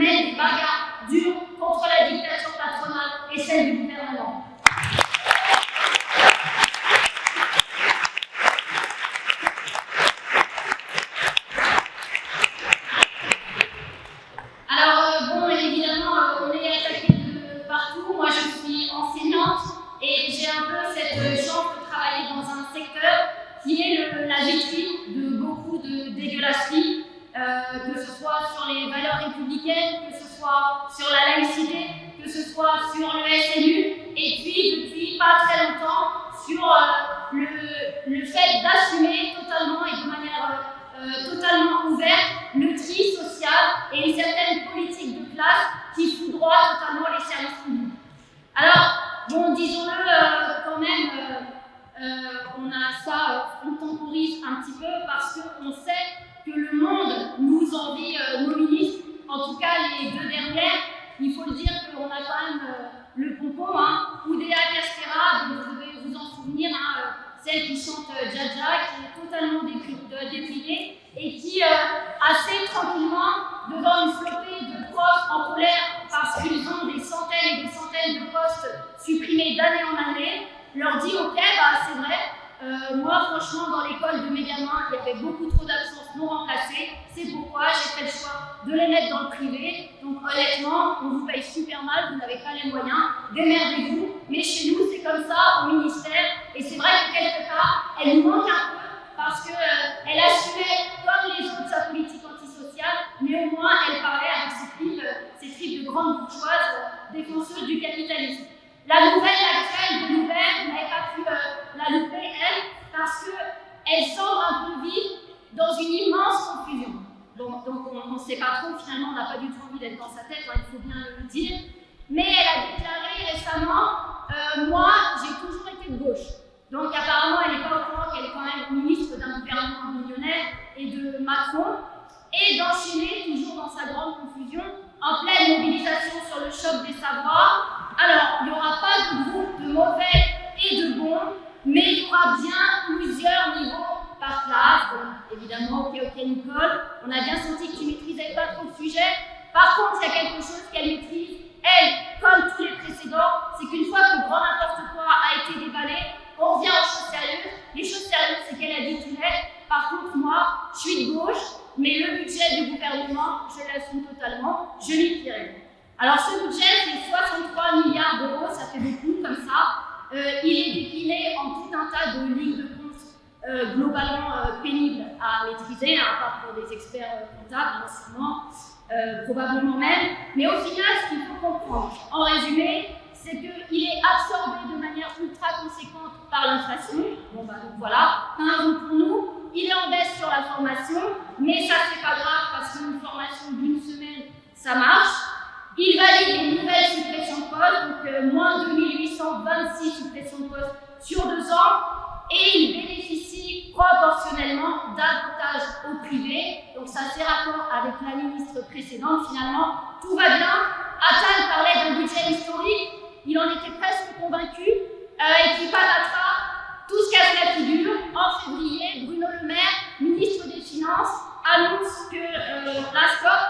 mène des bagarres dures contre la dictature patronale et celle du gouvernement. Alors, évidemment, on est attaqué de partout. Moi, je suis enseignante et j'ai un peu cette chance de travailler dans un secteur qui est la vitrine de beaucoup de dégueulasseries, que ce soit sur les valeurs républicaines, que ce soit sur la laïcité, que ce soit sur le SNU, et puis depuis pas très longtemps sur le fait d'assumer totalement et de manière totalement ouverte le tri social et une certaine politique de classe qui foudroie totalement les services publics. Alors, disons-le quand même, on a ça, on temporise un petit peu parce qu'on sait que le monde nous envie nos ministres, en tout cas les deux dernières. Il faut le dire qu'on a quand même le pompon, Oudéa Castéra, dont vous devez vous en souvenir, celle qui chante Dja-Dja, qui est totalement déprimée et qui, assez tranquillement, devant une flopée de profs en colère parce qu'ils ont des centaines et des centaines de postes supprimés d'année en année, leur dit ok, c'est vrai, moi franchement dans l'école de mes gamins il y avait beaucoup trop d'absences non remplacées, c'est pourquoi j'ai fait le choix de les mettre dans le privé, donc honnêtement on vous paye super mal, vous n'avez pas les moyens, démerdez-vous, mais chez nous c'est comme ça au ministère, et c'est vrai que quelque part elle nous manque un peu parce qu'elle assumait comme les autres sa politique antisociale, mais au moins elle parlait avec ses tripes de grande bourgeoise défenseuse du capitalisme. La nouvelle actuelle de Nouvelle, vous n'avez pas pu la louper, elle, parce qu'elle semble un peu vivre dans une immense confusion. Donc on ne sait pas trop, finalement, on n'a pas du tout envie d'être dans sa tête, il faut bien le dire. Mais elle a déclaré récemment moi, j'ai toujours été de gauche. Donc apparemment, elle n'est pas au courant qu'elle est quand même ministre d'un gouvernement millionnaire et de Macron, et d'enchaîner, toujours dans sa grande confusion, en pleine mobilisation sur le choc des savoirs. Alors, il n'y aura pas de groupe de mauvais et de bons, mais il y aura bien plusieurs niveaux par classe. Donc, évidemment, ok, Nicole, on a bien senti que tu ne maîtrisais pas trop le sujet. Par contre, il y a quelque chose qu'elle maîtrise, elle, comme tous les précédents, c'est qu'une fois que le grand n'importe quoi a été déballé, on revient aux choses sérieuses. Les choses sérieuses, c'est qu'elle a dit tout net. Par contre, moi, je suis de gauche, mais le budget du gouvernement, je l'assume totalement, je l'y tirerai. Alors ce budget, c'est 63 milliards d'euros, ça fait beaucoup comme ça. Il est décliné en tout un tas de lignes de compte globalement pénibles à maîtriser, à part pour des experts comptables, sûrement, probablement même. Mais au final, ce qu'il faut comprendre, en résumé, c'est qu'il est absorbé de manière ultra conséquente par l'inflation. Donc voilà, un euro pour nous. Il est en baisse sur la formation, mais ça c'est pas grave parce qu'une formation d'une semaine, ça marche. Il valide les nouvelles suppressions de postes, donc moins 2826 suppressions de postes sur 2 ans, et il bénéficie proportionnellement d'avantages au privé. Donc ça c'est raccord avec la ministre précédente, finalement, tout va bien. Attal parlait d'un budget historique, il en était presque convaincu, et puis patatras, tout se casse la figure. En février, Bruno Le Maire, ministre des Finances, annonce que la SCOP,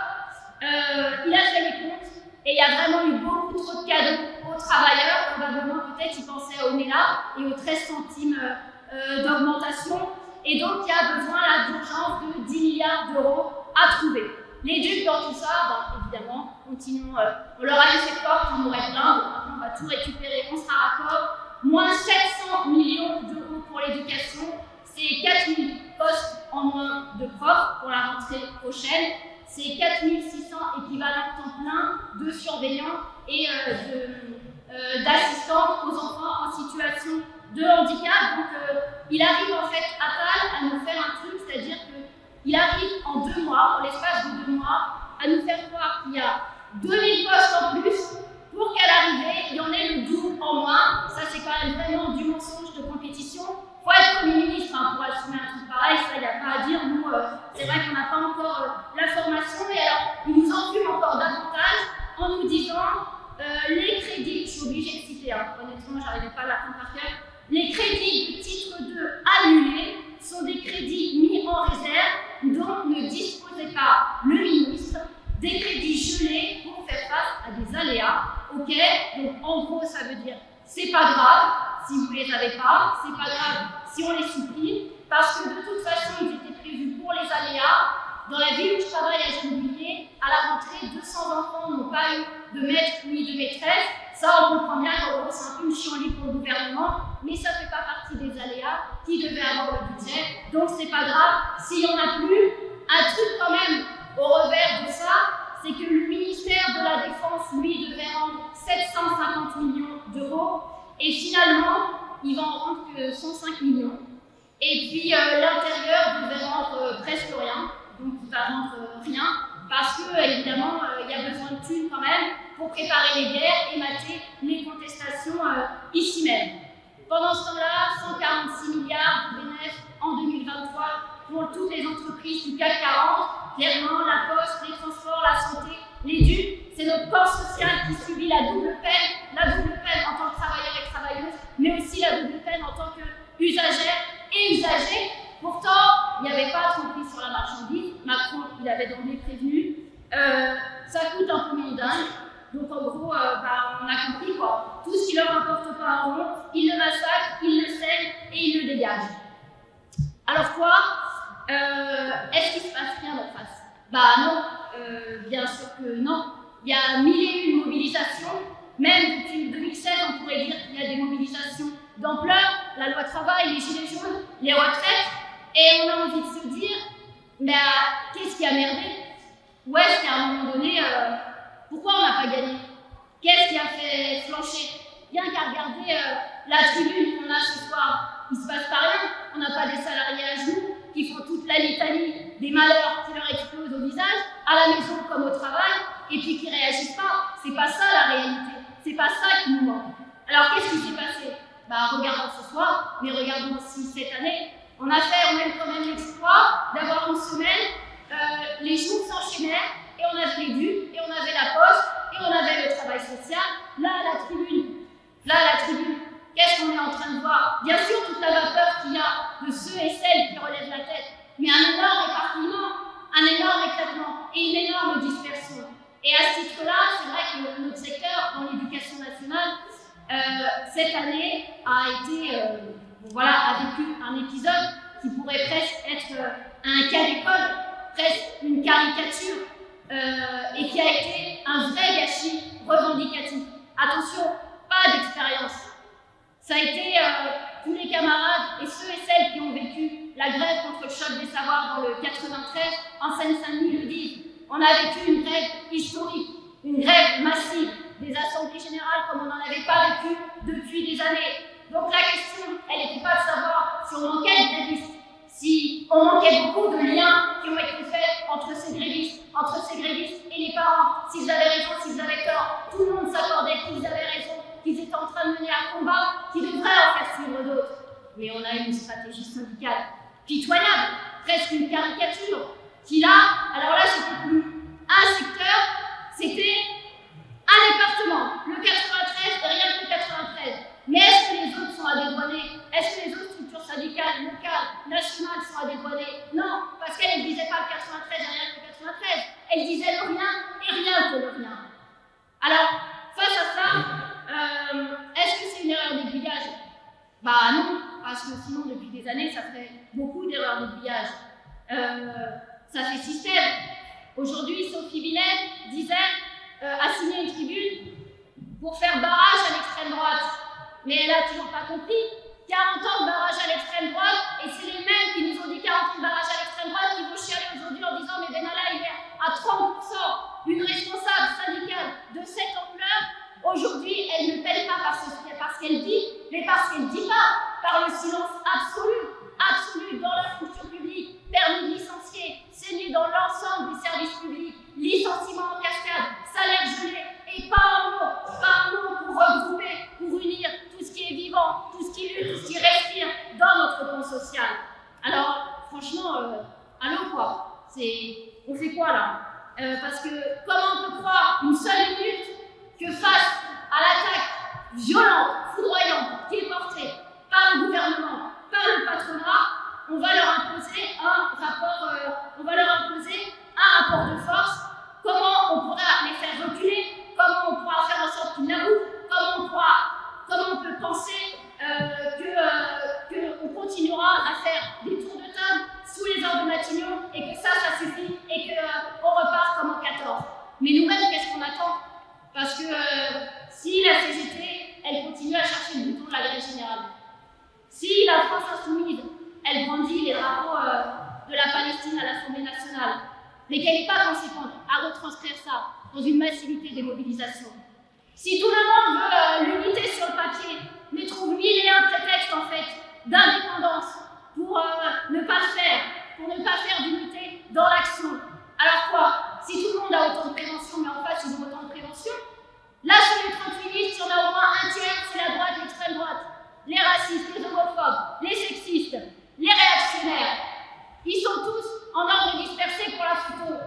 il a fait les comptes et il y a vraiment eu beaucoup trop de cadeaux aux travailleurs. Probablement, peut-être, ils pensaient au NELA et aux 13 centimes d'augmentation. Et donc, il y a besoin là d'urgence de 10 milliards d'euros à trouver. Les ducs dans tout ça, évidemment, continuons. On leur a laissé croire qu'on aurait plein, donc maintenant on va tout récupérer, on sera raccord. Moins 700 millions d'euros pour l'éducation, c'est 4000 postes en moins de profs pour la rentrée prochaine, c'est 4600 équivalents temps plein de surveillants et d'assistantes aux enfants en situation de handicap. Donc il arrive en fait Attal à nous faire un truc, c'est-à-dire qu'il arrive en 2 mois, en l'espace de 2 mois, à nous faire croire qu'il y a 2000 postes en plus pour qu'à l'arrivée, il y en ait le double en moins. Ça, c'est quand même vraiment du mensonge de compétition. Il faut être Premier ministre pour assumer un truc pareil, ça, il n'y a pas à dire. Nous, c'est vrai qu'on n'a pas encore la formation, et alors, ils nous enfument encore davantage en nous disant les crédits, je suis obligée de citer, honnêtement, je n'arrivais pas à la fin par cœur, les crédits de titre 2 annulés sont des crédits mis en réserve dont ne disposait pas le ministre, des crédits gelés gelé pour faire face à des aléas. Ok, donc en gros, ça veut dire c'est pas grave si vous les avez pas, c'est pas grave si on les supprime, parce que de toute façon, ils étaient prévus pour les aléas. Dans la ville où je travaille à Gennevilliers, à la rentrée, 200 enfants n'ont pas eu de maître ni de maîtresse. Ça, on comprend bien qu'en gros, c'est un peu une chienlit pour le gouvernement, mais ça ne fait pas partie des aléas qui devaient avoir le budget. Donc, c'est pas grave s'il n'y en a plus. Un truc quand même au revers de ça, c'est que le ministère de la Défense, lui, devait rendre 750 millions d'euros, et finalement, il va en rendre que 105 millions. Et puis, l'intérieur devait rendre presque rien. Donc il va rendre rien, parce que évidemment il y a besoin de thunes quand même pour préparer les guerres et mater les contestations ici même. Pendant ce temps-là, 146 milliards de bénéfices en 2023 pour toutes les entreprises du CAC 40, clairement la poste, les transports, la santé, les DUP, c'est notre corps social qui subit la double peine en tant que travailleur et travailleuse, mais aussi la double peine en tant qu'usagère et usager. Pourtant, il n'y avait pas de prix sur la marchandise. Macron, il avait d'emblée prévenu. Ça coûte un peu dingue. Donc, en gros, on a compris quoi. Tout ce qui leur importe pas un rond, ils le massacrent, ils le scellent et ils le dégagent. Alors quoi? Est-ce qu'il se passe rien en face? Bah non, bien sûr que non. Il y a mille et une mobilisations. Même depuis 2016, on pourrait dire qu'il y a des mobilisations d'ampleur. La loi travail, les gilets jaunes, les retraites. Et on a envie de se dire, mais qu'est-ce qui a merdé? Où est-ce qu'à un moment donné, pourquoi on n'a pas gagné? Qu'est-ce qui a fait flancher? Rien qu'à regarder la tribune qu'on a ce soir, il ne se passe pas rien. On n'a pas des salariés à genoux qui font toute la litanie des malheurs qui leur explosent au visage, à la maison comme au travail, et puis qui ne réagissent pas. C'est pas ça la réalité. C'est pas ça qui nous manque. Alors qu'est-ce qui s'est passé? Regardons ce soir, mais regardons aussi cette année. On a quand même l'exploit d'avoir une semaine, les jours s'enchaînaient, et on avait les DUP, et on avait la poste, et on avait le travail social. Là, la tribune, qu'est-ce qu'on est en train de voir? Bien sûr, toute la vapeur qu'il y a de ceux et celles qui relèvent la tête, mais un énorme éparpillement, un énorme éclatement, et une énorme dispersion. Et à ce titre-là, c'est vrai que notre secteur, dans l'éducation nationale, cette année a vécu un épisode qui pourrait presque être un cas d'école, presque une caricature, et qui a été un vrai gâchis revendicatif. Attention, pas d'expérience. Ça a été tous les camarades et ceux et celles qui ont vécu la grève contre le choc des savoirs dans le 93 en Seine-Saint-Denis le disent. On a vécu une grève historique, une grève massive, des assemblées générales comme on n'en avait pas vécu depuis des années. Donc la question, elle n'était pas de savoir si on manquait de grévistes, si on manquait beaucoup de liens qui ont été faits entre ces grévistes et les parents, s'ils avaient raison, s'ils avaient tort. Tout le monde s'accordait qu'ils avaient raison, qu'ils étaient en train de mener un combat qui devrait en faire suivre d'autres. Mais on a une stratégie syndicale pitoyable, presque une caricature, qui là, alors là, c'était plus un secteur, c'était un département, le 93 et rien que le 93. Mais est-ce que les autres sont à dédouaner? Est-ce que les autres structures syndicales, locales, nationales sont à dédouaner? Non, parce qu'elles ne disaient pas le 93 et rien que le 93. Elles disaient le rien et rien que le rien. Alors, face à ça, est-ce que c'est une erreur d'aiguillage? Bah non, parce que sinon, depuis des années, ça fait beaucoup d'erreurs d'aiguillage. Ça fait système. Aujourd'hui, Sophie Binet a signé une tribune pour faire barrage à l'extrême droite. Mais elle n'a toujours pas compris. 40 ans de barrage à l'extrême droite, et c'est les mêmes qui nous ont dit 40 ans de barrage à l'extrême droite qui vont chialer aujourd'hui en disant mais Benalla il est à 30%. Une responsable syndicale de cette ampleur, aujourd'hui, elle ne paie pas parce qu'elle dit, mais parce qu'elle ne dit pas, par le silence absolu dans la fonction publique, permis de licencier, saigné dans l'ensemble des services publics, licenciement en cascade, salaire gelé, et pas un mot pour regrouper, pour unir tout ce qui est vivant, tout ce qui lutte, tout ce qui respire dans notre camp social. Alors, franchement, allô quoi? On fait quoi là? Parce que comment on peut croire une seule minute que face à l'attaque violente, foudroyante, qui est portée par le gouvernement, par le patronat, temps. Parce que si la CGT, elle continue à chercher le bouton de la grève générale, si la France insoumise, elle brandit les drapeaux de la Palestine à l'Assemblée nationale, mais qu'elle n'est pas conséquente à retranscrire ça dans une massivité des mobilisations, si tout le monde veut l'unité sur le papier, mais trouve mille et un prétextes en fait d'indépendance pour ne pas le faire, pour ne pas faire d'unité dans l'action, alors quoi? Si tout le monde a autant de prévention, mais en face ils ont autant de prévention, là sur les 38 listes, il y en a au moins un tiers, c'est la droite, l'extrême droite, les racistes, les homophobes, les sexistes, les réactionnaires. Ils sont tous en ordre dispersé pour la photo,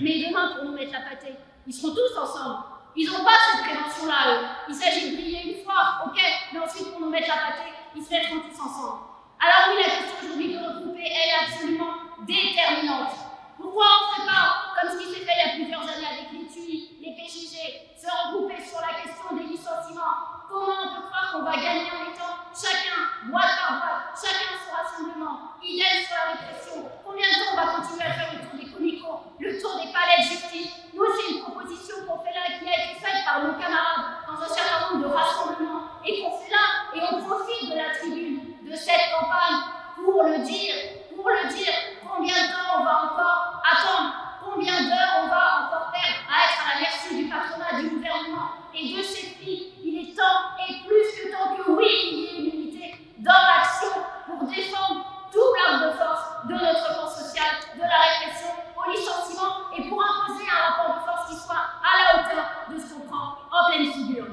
mais demain pour nous mettre la pâtée, ils seront tous ensemble. Ils n'ont pas cette prévention-là, eux. Il s'agit de briller une fois, ok, mais ensuite pour nous mettre la pâtée, ils se mettront tous ensemble. Alors oui, la question aujourd'hui de regrouper, elle est absolument déterminante. Pourquoi on ne fait pas, comme ce qui s'est fait il y a plusieurs années avec les TUI, les PJG, se regrouper sur la question des licenciements? Comment on peut croire qu'on va gagner en étant chacun, boîte par boîte, chacun son rassemblement, idem sur la répression? Combien de temps on va continuer à faire le tour des comicos, le tour des palais de justice? Nous, c'est une proposition qu'on fait là, qui a été faite par nos camarades dans un certain nombre de rassemblements, et qu'on fait là, et on profite de la tribune de cette campagne pour le dire, combien de temps on va encore attendre, combien d'heures on va encore perdre à être à la merci du patronat, du gouvernement et de ses filles. Il est temps, et plus que temps, que oui, il y ait une unité dans l'action pour défendre tout l'arme de force de notre camp social, de la répression au licenciement, et pour imposer un rapport de force qui soit à la hauteur de ce qu'on prend en pleine figure.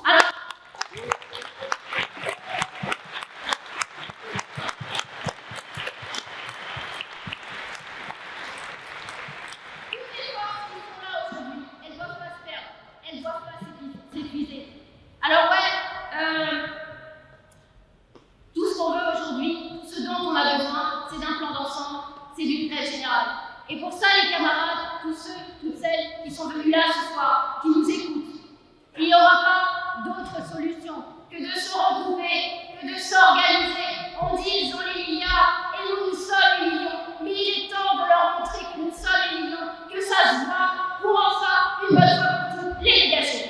Alors, alors ouais, tout ce qu'on veut aujourd'hui, ce dont on a besoin, c'est d'un plan d'ensemble, c'est d'une grève générale. Et pour ça, les camarades, tous ceux, toutes celles qui sont venus là ce soir, qui nous écoutent, il n'y aura pas d'autre solution que de se regrouper, que de s'organiser. On dit ils ont les milliards et nous sommes les millions. Mais il est temps de leur montrer que nous sommes les millions, que ça se voit pour enfin, une bonne fois pour toutes, les dégager.